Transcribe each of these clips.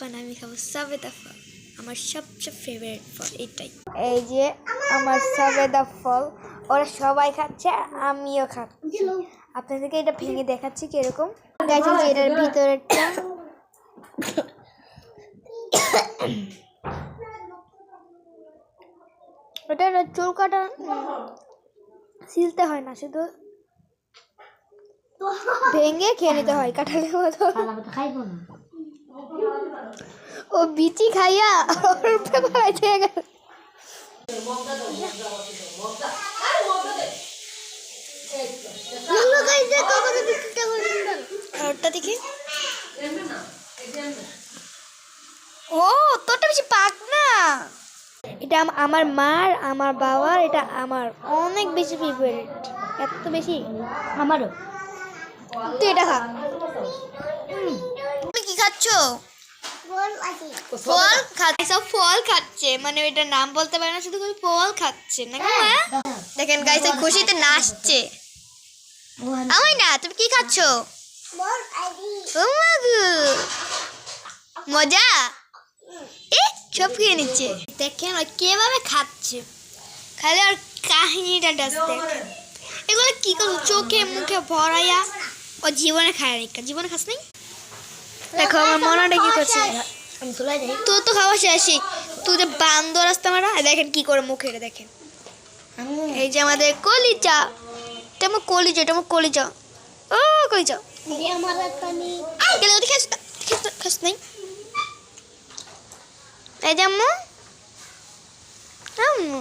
এখন আমি খাবো সবেদা ফল, আমার সবচেয়ে ফেভারিট ফল এটাই। এই যে আমার সবেদা ফল, ওরা সবাই খাচ্ছে, আমিও খাচ্ছি। আপনাদেরকে এটা ভেঙে দেখাচ্ছি কিরকম। গাইস যে এটার ভিতরেরটা ওটা চুল কাটা ছিলতে হয় না, শুধু ভেঙে খেয়ে নিতে হয় কাঁঠালের মতো। ও বিচি খাইয়া ওর উপরে পড়াইতে গেল। ওটা দেখি, ও তোরটা বেশি পাক না। এটা আমার মার, আমার বাবার, এটা আমার অনেক বেশি ফেভারিট, এত বেশি আমারও। তুই এটা খা। তুমি কি খাচ্ছ? ফল খাচ্ছে, সব ফল খাচ্ছে, মানে ওইটার নাম বলতে পারে না, শুধু ফল খাচ্ছে নাকি মায়া? দেখেন গাইস খুশিতে নাচছে। আমি না, তুমি কি খাচ্ছ? মজা সব খেয়ে নিচ্ছে। দেখেন কিভাবে খাচ্ছে, খালি আর কাহিনীটা দেখেন। এগুলো কি করবো, চোখে মুখে ভরাইয়া ও জীবনে খায় নি, জীবনে খাস নাই। দেখো আমার মনটা কি করছে, তোর তো খাওয়া শেষই, তুই যে বান্দর আসতে মারা। দেখেন কি করে মুখে, দেখেন এই যে আমাদের কলিজা, এটা আমার কলিজা, এটা আমার কলিজা, ও কলিজা খাস নাই। এই যে আম্মু আম্মু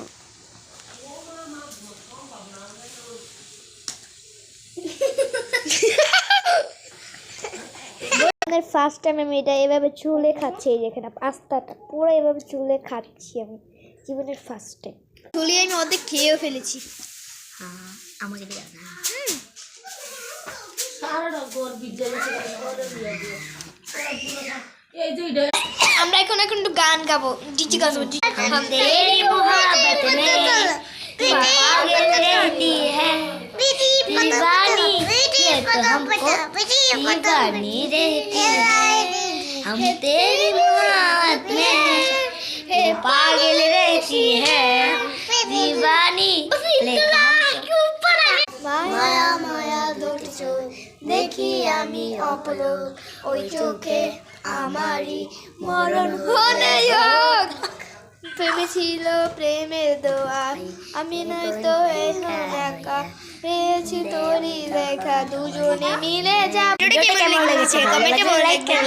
ফার্স্ট টাইম আমি এটা এভাবে চুলে খাচ্ছি। এই যেখানে পাস্তাটা পুরো এভাবে চুলে খাচ্ছি আমি জীবনের ফার্স্ট টাইম। চুলি আমি অর্ধেক খেয়েও ফেলেছি। আমরা এখন একটু গান গাবো, ডিজি গাবো। हम तेरी मोहब्बत में पागल रहती है दीवानी। মায়া মায়া দুটি চোখ দেখি আমি অপলক, ওই চোখে আমারই মরণ হলে হোক। প্রেমে ছিল প্রেমের দোয়া, আমি নয়তো এখন একা, পেয়েছি তোরই দেখা, দুজনে মিলে যাব। কেমন লেগেছে কমেন্টে বলো, লাইক করুন।